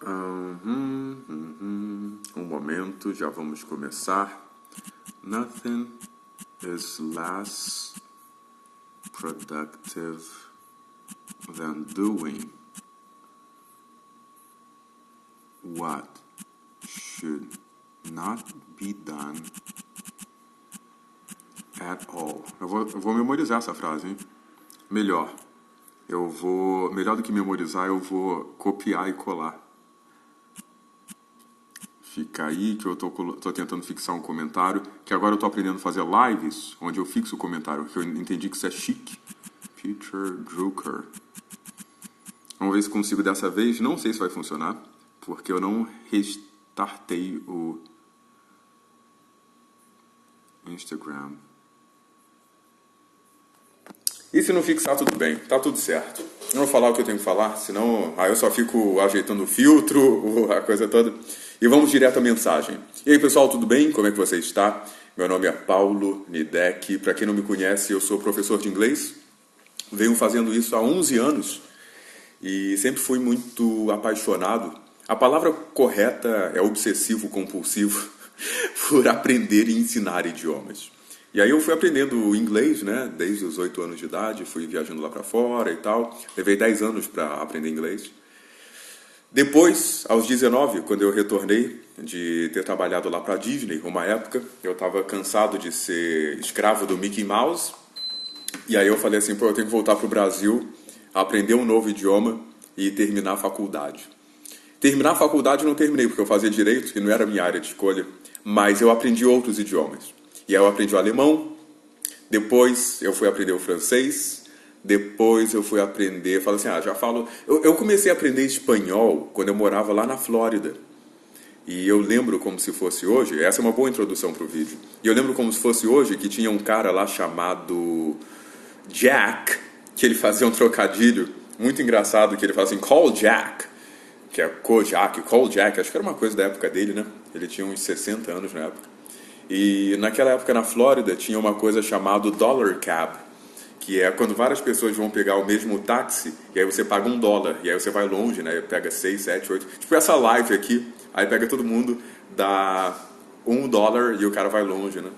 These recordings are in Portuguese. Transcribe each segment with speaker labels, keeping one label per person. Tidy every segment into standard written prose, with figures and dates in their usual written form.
Speaker 1: Um momento, já vamos começar. Nothing is less productive than doing what should not be done at all. Eu vou memorizar essa frase, hein? Melhor do que memorizar, eu vou copiar e colar. Fica aí que eu tô tentando fixar um comentário, que agora eu tô aprendendo a fazer lives, onde eu fixo o comentário, que eu entendi que isso é chique. Peter Drucker. Vamos ver se consigo dessa vez. Não sei se vai funcionar, porque eu não restartei o Instagram. E se não fixar, tudo bem, tá tudo certo. Não vou falar o que eu tenho que falar, senão eu só fico ajeitando o filtro, a coisa toda. E vamos direto à mensagem. E aí, pessoal, tudo bem? Como é que você está? Meu nome é Paulo Nidek. Para quem não me conhece, eu sou professor de inglês. Venho fazendo isso há 11 anos e sempre fui muito apaixonado. A palavra correta é obsessivo-compulsivo por aprender e ensinar idiomas. E aí eu fui aprendendo inglês, né? Desde os 8 anos de idade, fui viajando lá para fora e tal. Levei 10 anos para aprender inglês. Depois, aos 19, quando eu retornei de ter trabalhado lá para a Disney, uma época, eu estava cansado de ser escravo do Mickey Mouse. E aí eu falei assim, eu tenho que voltar para o Brasil, aprender um novo idioma e terminar a faculdade. Terminar a faculdade eu não terminei, porque eu fazia direito, que não era a minha área de escolha, mas eu aprendi outros idiomas. E aí eu aprendi o alemão, depois eu fui aprender o francês, depois eu fui aprender, falei assim, já falo... Eu comecei a aprender espanhol quando eu morava lá na Flórida. E eu lembro como se fosse hoje, essa é uma boa introdução para o vídeo, e eu lembro como se fosse hoje que tinha um cara lá chamado Jack, que ele fazia um trocadilho muito engraçado, que ele fala assim, call Jack, que é Kojak, call Jack, acho que era uma coisa da época dele, né? Ele tinha uns 60 anos na época. E naquela época na Flórida tinha uma coisa chamada dollar cab, que é quando várias pessoas vão pegar o mesmo táxi, e aí você paga $1, e aí você vai longe, né? Pega 6, 7, 8, tipo essa live aqui, aí pega todo mundo, dá $1 e o cara vai longe, né?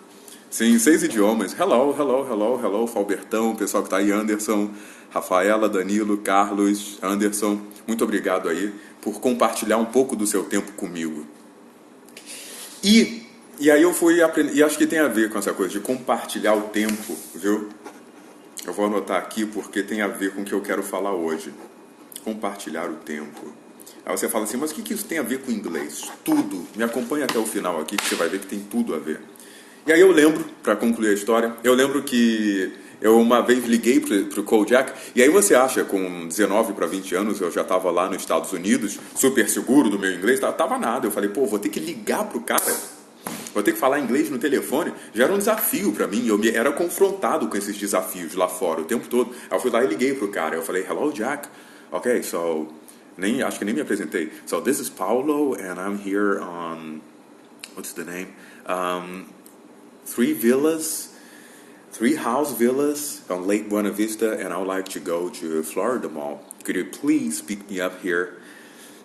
Speaker 1: Sim, 6 idiomas. Hello, Falbertão, pessoal que tá aí, Anderson, Rafaela, Danilo, Carlos, Anderson, muito obrigado aí por compartilhar um pouco do seu tempo comigo. E aí eu fui aprender, e acho que tem a ver com essa coisa de compartilhar o tempo, viu? Eu vou anotar aqui porque tem a ver com o que eu quero falar hoje. Compartilhar o tempo. Aí você fala assim, mas o que isso tem a ver com inglês? Tudo. Me acompanha até o final aqui que você vai ver que tem tudo a ver. E aí eu lembro, para concluir a história, eu lembro que eu uma vez liguei pro Kojak, e aí você acha, com 19 para 20 anos, eu já estava lá nos Estados Unidos, super seguro do meu inglês, tava nada. Eu falei, vou ter que ligar pro cara, vou ter que falar inglês no telefone. Já era um desafio para mim, eu era confrontado com esses desafios lá fora o tempo todo. Aí eu fui lá e liguei pro cara, eu falei, hello Jack, ok, so, acho que nem me apresentei. So this is Paulo, and I'm here on, what's the name? 3 house villas on Lake Buena Vista, and I would like to go to Florida Mall. Could you please pick me up here?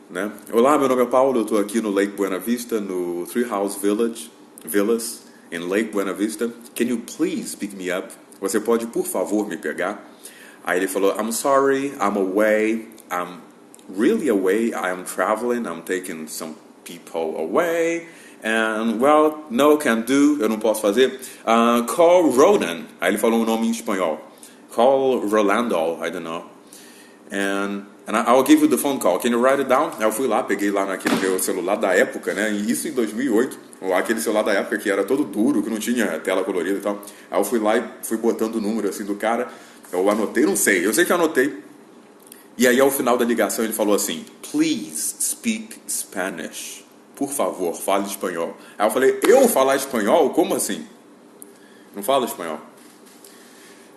Speaker 1: Né? Olá, meu nome é Paulo, eu estou aqui no Lake Buena Vista, no 3 house villas in Lake Buena Vista. Can you please pick me up? Você pode, por favor, me pegar? Aí ele falou, I'm sorry, I'm away, I'm really away, I'm traveling, I'm taking some people away. And, well, no, can do, eu não posso fazer. Call Ronan. Aí ele falou um nome em espanhol. Call Rolando, I don't know. And I'll give you the phone call. Can you write it down? Aí eu fui lá, peguei lá naquele meu celular da época, né? E isso em 2008. Aquele celular da época que era todo duro, que não tinha tela colorida e tal. Aí eu fui lá e fui botando o número assim do cara. Eu anotei, não sei. Eu sei que eu anotei. E aí ao final da ligação ele falou assim, please speak Spanish. Por favor, fale espanhol. Aí eu falei, eu falar espanhol? Como assim? Não falo espanhol.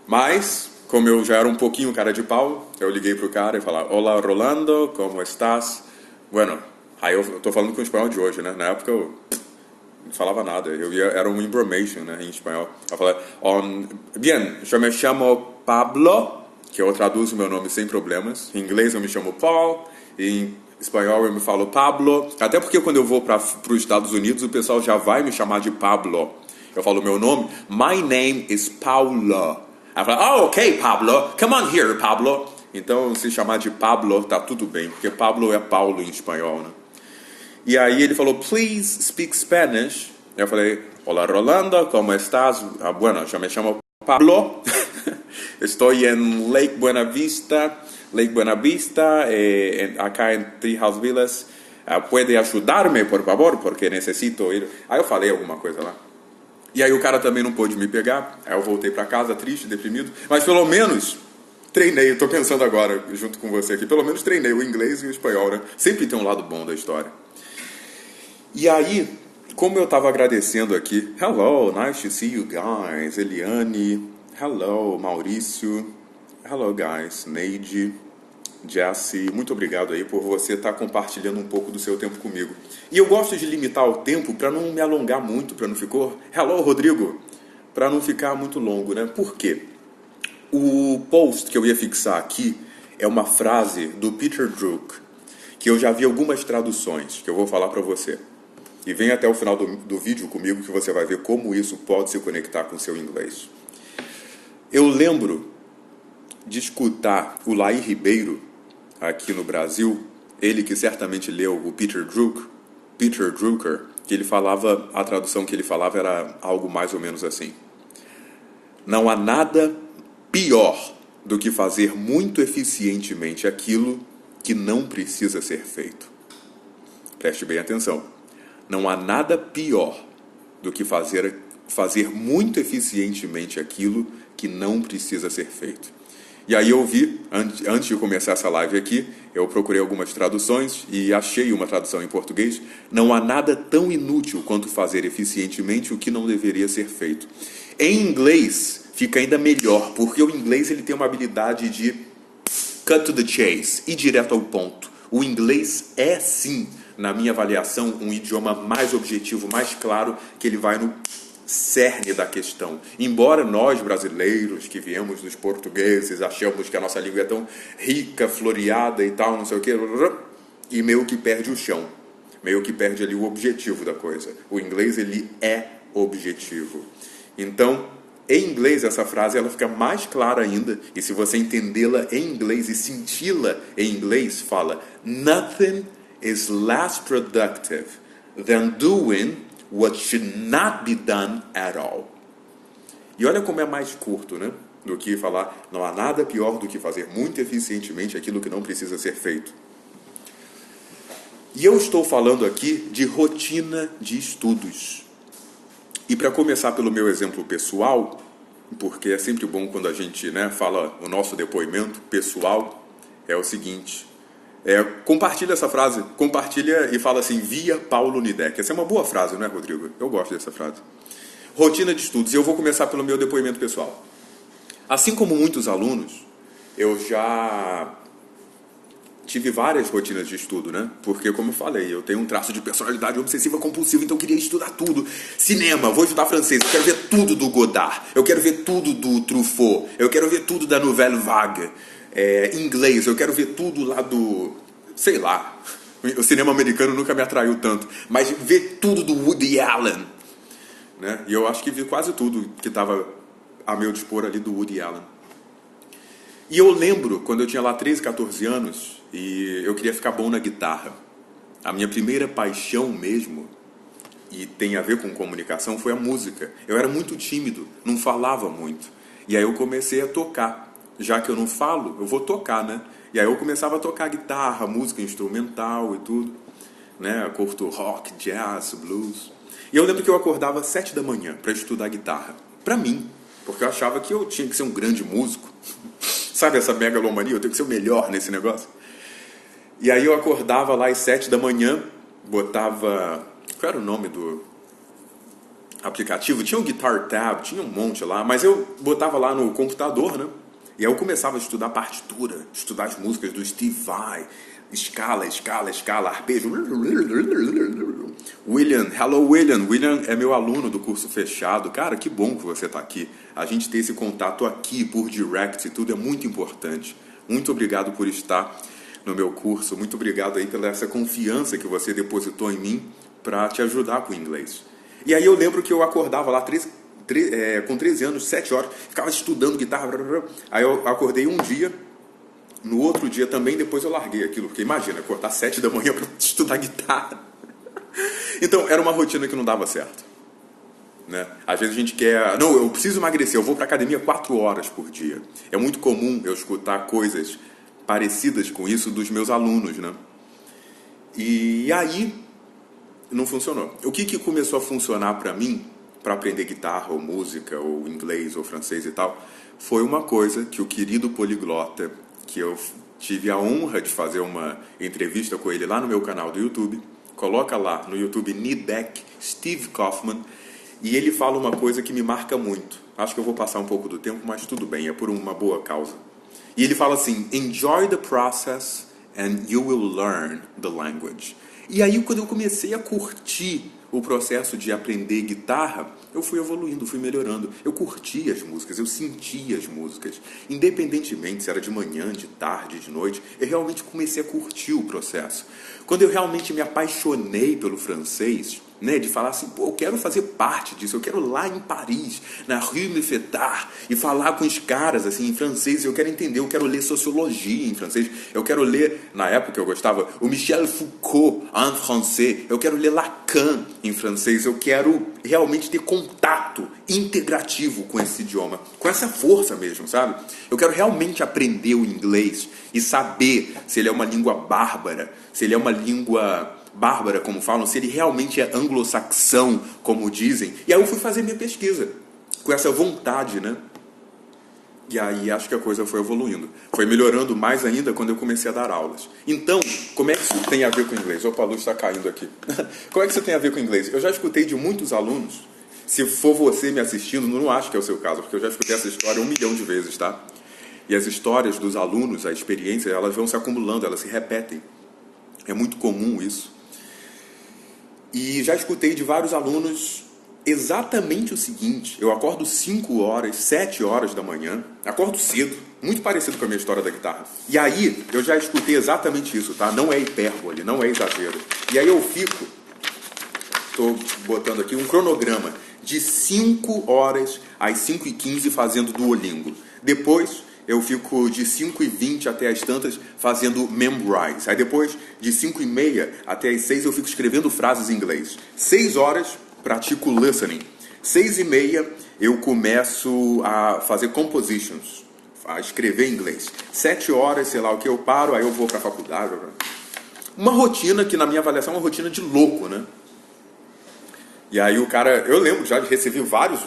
Speaker 1: Mas, como eu já era um pouquinho cara de pau, eu liguei pro cara e falei, olá Rolando, como estás? Bueno, aí eu tô falando com o espanhol de hoje, né? Na época eu não falava nada, era um information, né, em espanhol. Eu falei, bien, eu me chamo Pablo, que eu traduzo meu nome sem problemas. Em inglês eu me chamo Paul, em espanhol eu me falo Pablo, até porque quando eu vou para os Estados Unidos o pessoal já vai me chamar de Pablo. Eu falo meu nome, my name is Paulo. Aí fala, oh, ok, Pablo, come on here, Pablo. Então, se chamar de Pablo, tá tudo bem, porque Pablo é Paulo em espanhol, né? E aí ele falou, please speak Spanish. Eu falei, hola Rolando, ¿cómo estás? Ah, bueno, yo me llamo Pablo. Estoy en Lake Buena Vista, acá en Treehouse Villas. ¿Puede ayudarme, por favor? Porque necesito ir. Aí eu falei alguma coisa lá. E aí o cara também não pôde me pegar. Aí eu voltei pra casa triste, deprimido. Mas pelo menos treinei, tô pensando agora, junto com você aqui, pelo menos treinei o inglês e o espanhol, né? Sempre tem um lado bom da história. E aí, como eu tava agradecendo aqui, hello, nice to see you guys, Eliane, hello, Maurício, hello guys, Neide, Jesse, muito obrigado aí por você estar compartilhando um pouco do seu tempo comigo. E eu gosto de limitar o tempo para não me alongar muito, para não ficar... Hello, Rodrigo! Para não ficar muito longo, né? Por quê? O post que eu ia fixar aqui é uma frase do Peter Drucker, que eu já vi algumas traduções, que eu vou falar para você. E vem até o final do vídeo comigo que você vai ver como isso pode se conectar com o seu inglês. Eu lembro de escutar o Laí Ribeiro aqui no Brasil, ele que certamente leu o Peter Drucker, que ele falava, a tradução que ele falava era algo mais ou menos assim. Não há nada pior do que fazer muito eficientemente aquilo que não precisa ser feito. Preste bem atenção. Não há nada pior do que fazer muito eficientemente aquilo que não precisa ser feito. E aí eu vi, antes de começar essa live aqui, eu procurei algumas traduções e achei uma tradução em português. Não há nada tão inútil quanto fazer eficientemente o que não deveria ser feito. Em inglês fica ainda melhor, porque o inglês ele tem uma habilidade de cut to the chase, ir direto ao ponto. O inglês é sim, na minha avaliação, um idioma mais objetivo, mais claro, que ele vai no cerne da questão. Embora nós brasileiros que viemos dos portugueses achamos que a nossa língua é tão rica, floreada e tal, não sei o que, e meio que perde o chão, meio que perde ali o objetivo da coisa. O inglês ele é objetivo. Então, em inglês essa frase ela fica mais clara ainda, e se você entendê-la em inglês e senti-la em inglês, fala: nothing is less productive than doing what should not be done at all. E olha como é mais curto, né? Do que falar, não há nada pior do que fazer muito eficientemente aquilo que não precisa ser feito. E eu estou falando aqui de rotina de estudos. E para começar pelo meu exemplo pessoal, porque é sempre bom quando a gente, né, fala o nosso depoimento pessoal, é o seguinte... compartilha essa frase, compartilha e fala assim, via Paulo Nidec. Essa é uma boa frase, não é, Rodrigo? Eu gosto dessa frase. Rotina de estudos, e eu vou começar pelo meu depoimento pessoal. Assim como muitos alunos, eu já tive várias rotinas de estudo, né? Porque, como eu falei, eu tenho um traço de personalidade obsessiva compulsiva, então eu queria estudar tudo. Cinema, vou estudar francês, eu quero ver tudo do Godard, eu quero ver tudo do Truffaut, eu quero ver tudo da Nouvelle Vague. Inglês, eu quero ver tudo lá do... sei lá, o cinema americano nunca me atraiu tanto, mas ver tudo do Woody Allen, né? E eu acho que vi quase tudo que estava a meu dispor ali do Woody Allen. E eu lembro, quando eu tinha lá 13, 14 anos, e eu queria ficar bom na guitarra. A minha primeira paixão mesmo, e tem a ver com comunicação, foi a música. Eu era muito tímido, não falava muito. E aí eu comecei a tocar. Já que eu não falo, eu vou tocar, né? E aí eu começava a tocar guitarra, música instrumental e tudo, né? Eu curto rock, jazz, blues. E eu lembro que eu acordava às 7 da manhã para estudar guitarra. Pra mim, porque eu achava que eu tinha que ser um grande músico. Sabe essa megalomania? Eu tenho que ser o melhor nesse negócio. E aí eu acordava lá às 7 da manhã, botava... Qual era o nome do aplicativo? Tinha um Guitar Tab, tinha um monte lá, mas eu botava lá no computador, né? E aí eu começava a estudar partitura, estudar as músicas do Steve Vai, escala, arpejo. William, hello William. William é meu aluno do curso fechado. Cara, que bom que você está aqui. A gente ter esse contato aqui por direct e tudo é muito importante. Muito obrigado por estar no meu curso. Muito obrigado aí pela essa confiança que você depositou em mim para te ajudar com o inglês. E aí eu lembro que eu acordava lá com 13 anos, 7 horas, ficava estudando guitarra. Aí eu acordei um dia, no outro dia também, depois eu larguei aquilo. Porque imagina, acordar 7 da manhã para estudar guitarra. Então era uma rotina que não dava certo. Né? Às vezes a gente quer... Não, eu preciso emagrecer, eu vou para academia 4 horas por dia. É muito comum eu escutar coisas parecidas com isso dos meus alunos, né? E aí não funcionou. O que começou a funcionar para mim, para aprender guitarra ou música ou inglês ou francês e tal, foi uma coisa que o querido poliglota, que eu tive a honra de fazer uma entrevista com ele lá no meu canal do YouTube, coloca lá no YouTube Nidec Steve Kaufman, e ele fala uma coisa que me marca muito. Acho que eu vou passar um pouco do tempo, mas tudo bem, é por uma boa causa. E ele fala assim: enjoy the process and you will learn the language. E aí, quando eu comecei a curtir o processo de aprender guitarra, eu fui evoluindo, fui melhorando. Eu curtia as músicas, eu sentia as músicas. Independentemente se era de manhã, de tarde, de noite, eu realmente comecei a curtir o processo. Quando eu realmente me apaixonei pelo francês, né, de falar assim, pô, eu quero fazer parte disso, eu quero ir lá em Paris, na Rue Mouffetard, e falar com os caras assim, em francês, eu quero entender, eu quero ler sociologia em francês, eu quero ler, na época eu gostava, o Michel Foucault en français, eu quero ler Lacan em francês, eu quero realmente ter contato integrativo com esse idioma, com essa força mesmo, sabe? Eu quero realmente aprender o inglês e saber se ele é uma língua bárbara, se ele é uma língua bárbara, como falam, se ele realmente é anglo-saxão, como dizem. E aí eu fui fazer minha pesquisa, com essa vontade, né? E aí acho que a coisa foi evoluindo. Foi melhorando mais ainda quando eu comecei a dar aulas. Então, como é que isso tem a ver com o inglês? Opa, a luz está caindo aqui. Como é que isso tem a ver com o inglês? Eu já escutei de muitos alunos, se for você me assistindo, não acho que é o seu caso, porque eu já escutei essa história 1 milhão de vezes, tá? E as histórias dos alunos, a experiência, elas vão se acumulando, elas se repetem. É muito comum isso. E já escutei de vários alunos exatamente o seguinte: eu acordo 5 horas, 7 horas da manhã, acordo cedo, muito parecido com a minha história da guitarra. E aí, eu já escutei exatamente isso, tá? Não é hipérbole, não é exagero. E aí eu fico, estou botando aqui um cronograma de 5 horas às 5h15 fazendo Duolingo. Depois eu fico de 5h20 até as tantas fazendo Memrise. Aí depois, de 5h30 até as 6 eu fico escrevendo frases em inglês. 6 horas, pratico listening. 6h30 eu começo a fazer compositions, a escrever em inglês. 7 horas, sei lá o que, eu paro, aí eu vou para a faculdade. Uma rotina que, na minha avaliação, é uma rotina de louco, né? E aí o cara, eu lembro já de receber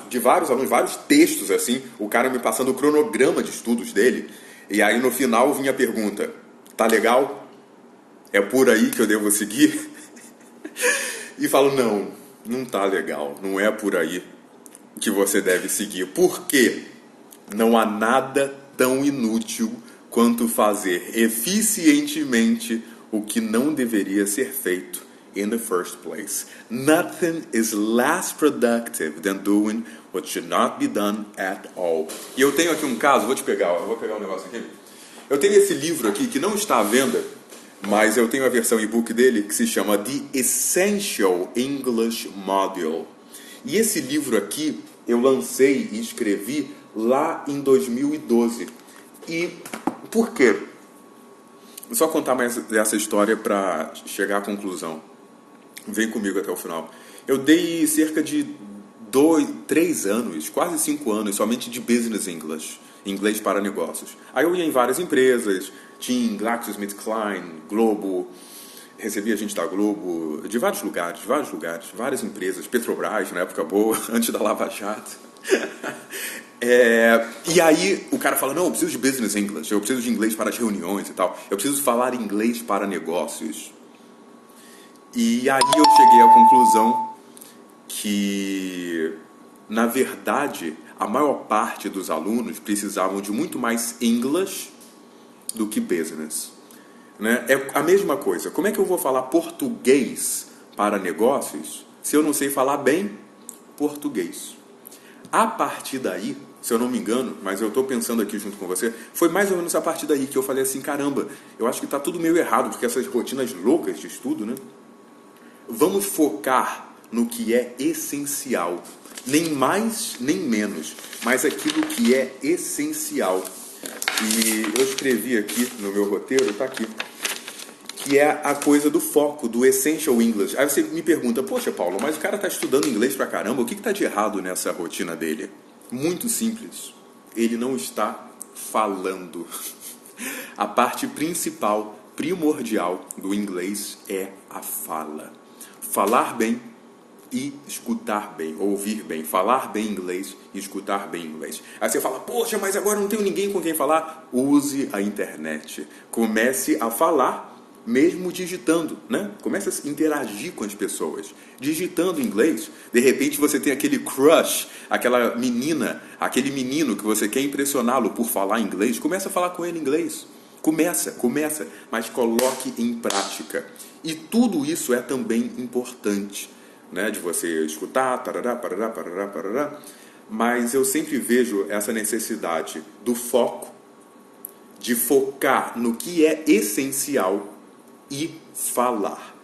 Speaker 1: de vários alunos, vários textos assim, o cara me passando o cronograma de estudos dele, e aí no final vinha a pergunta: tá legal? É por aí que eu devo seguir? E falo, não tá legal, não é por aí que você deve seguir. Por quê? Não há nada tão inútil quanto fazer eficientemente o que não deveria ser feito in the first place. Nothing is less productive than doing what should not be done at all. E eu tenho aqui um caso, vou pegar um negócio aqui. Eu tenho esse livro aqui que não está à venda, mas eu tenho a versão e-book dele que se chama The Essential English Module. E esse livro aqui eu lancei e escrevi lá em 2012. E por quê? Vou só contar mais essa história para chegar à conclusão. Vem comigo até o final. Eu dei cerca de 3 anos, quase 5 anos, somente de Business English, inglês para negócios. Aí eu ia em várias empresas, TIM, GlaxoSmithKline, Globo, recebia gente da Globo, de vários lugares, várias empresas, Petrobras, na época boa, antes da Lava Jato. E aí o cara fala, não, eu preciso de Business English, eu preciso de inglês para as reuniões e tal, eu preciso falar inglês para negócios. E aí eu cheguei à conclusão que, na verdade, a maior parte dos alunos precisavam de muito mais English do que Business. Né? É a mesma coisa. Como é que eu vou falar português para negócios se eu não sei falar bem português? A partir daí, se eu não me engano, mas eu estou pensando aqui junto com você, foi mais ou menos a partir daí que eu falei assim, caramba, eu acho que está tudo meio errado, porque essas rotinas loucas de estudo, né? Vamos focar no que é essencial, nem mais nem menos, mas aquilo que é essencial. E eu escrevi aqui no meu roteiro, está aqui, que é a coisa do foco, do Essential English. Aí você me pergunta, poxa, Paulo, mas o cara está estudando inglês pra caramba, o que está de errado nessa rotina dele? Muito simples, ele não está falando. A parte principal, primordial do inglês é a fala. Falar bem e escutar bem, ouvir bem. Falar bem inglês e escutar bem inglês. Aí você fala, poxa, mas agora não tenho ninguém com quem falar. Use a internet. Comece a falar mesmo digitando, né? Comece a interagir com as pessoas. Digitando inglês, de repente você tem aquele crush, aquela menina, aquele menino que você quer impressioná-lo por falar inglês. Começa a falar com ele em inglês. Começa, mas coloque em prática. E tudo isso é também importante, né? De você escutar, tarará, parará, parará, parará. Mas eu sempre vejo essa necessidade do foco, de focar no que é essencial e falar.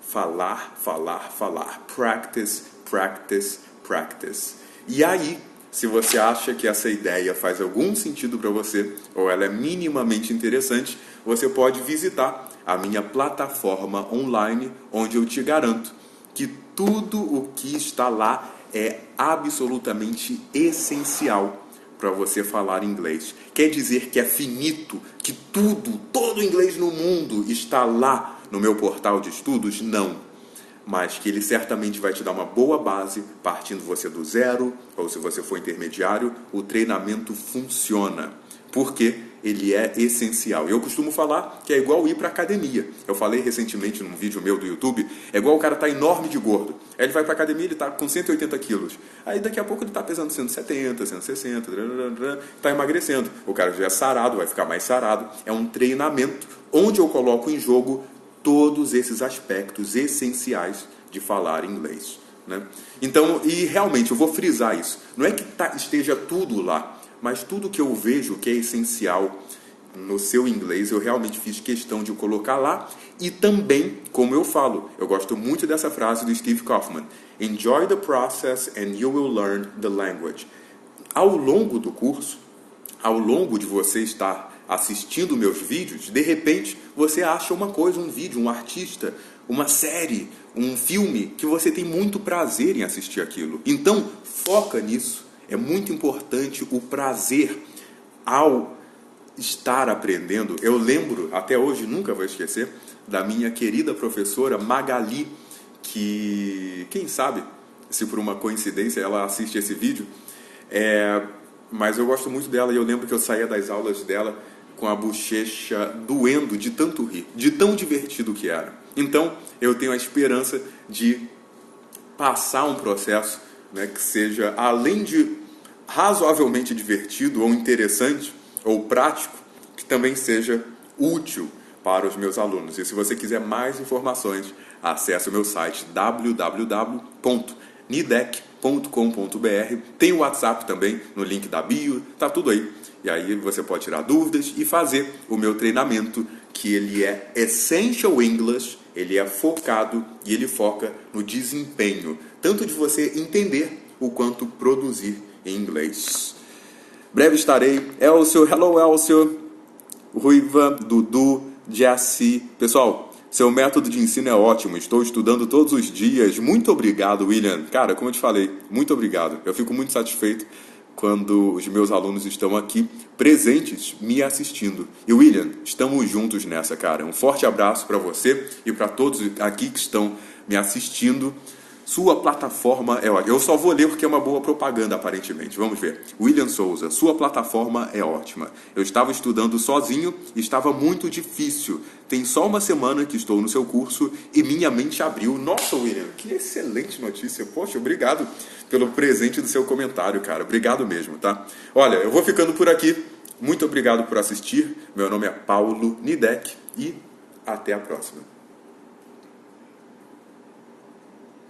Speaker 1: Falar, falar, falar. Practice, practice, practice. E aí, se você acha que essa ideia faz algum sentido para você, ou ela é minimamente interessante, você pode visitar a minha plataforma online, onde eu te garanto que tudo o que está lá é absolutamente essencial para você falar inglês. Quer dizer que é finito, que todo inglês no mundo está lá no meu portal de estudos? Não. Mas que ele certamente vai te dar uma boa base, partindo você do zero, ou se você for intermediário, o treinamento funciona. Porque ele é essencial. Eu costumo falar que é igual ir para academia. Eu falei recentemente num vídeo meu do YouTube, é igual o cara tá enorme de gordo. Aí ele vai para academia, ele tá com 180 quilos. Aí daqui a pouco ele tá pesando 170, 160, tá emagrecendo. O cara já é sarado, vai ficar mais sarado. É um treinamento onde eu coloco em jogo todos esses aspectos essenciais de falar inglês, né? Então, e realmente eu vou frisar isso. Não é que esteja tudo lá, mas tudo que eu vejo que é essencial no seu inglês, eu realmente fiz questão de colocar lá. E também, como eu falo, eu gosto muito dessa frase do Steve Kaufmann: Enjoy the process and you will learn the language. Ao longo do curso, ao longo de você estar assistindo meus vídeos, de repente você acha uma coisa, um vídeo, um artista, uma série, um filme, que você tem muito prazer em assistir aquilo. Então, foca nisso. É muito importante o prazer ao estar aprendendo. Eu lembro, até hoje, nunca vou esquecer, da minha querida professora Magali, que, quem sabe, se por uma coincidência ela assiste esse vídeo, mas eu gosto muito dela e eu lembro que eu saía das aulas dela com a bochecha doendo de tanto rir, de tão divertido que era. Então, eu tenho a esperança de passar um processo, né, que seja, além de razoavelmente divertido ou interessante ou prático, que também seja útil para os meus alunos. E se você quiser mais informações, acesse o meu site www.nidec.com.br. Tem o WhatsApp também no link da bio, tá tudo aí. E aí você pode tirar dúvidas e fazer o meu treinamento, que ele é Essential English, ele é focado e ele foca no desempenho, tanto de você entender o quanto produzir em inglês. Breve estarei. Elcio, hello Elcio, Ruiva, Dudu, Jassy. Pessoal, seu método de ensino é ótimo, estou estudando todos os dias. Muito obrigado, William. Cara, como eu te falei, muito obrigado. Eu fico muito satisfeito quando os meus alunos estão aqui presentes me assistindo. E William, estamos juntos nessa, cara. Um forte abraço para você e para todos aqui que estão me assistindo. Sua plataforma é ótima. Eu só vou ler porque é uma boa propaganda, aparentemente. Vamos ver. William Souza, sua plataforma é ótima. Eu estava estudando sozinho e estava muito difícil. Tem só uma semana que estou no seu curso e minha mente abriu. Nossa, William, que excelente notícia. Poxa, obrigado pelo presente do seu comentário, cara. Obrigado mesmo, tá? Olha, eu vou ficando por aqui. Muito obrigado por assistir. Meu nome é Paulo Nidec e até a próxima.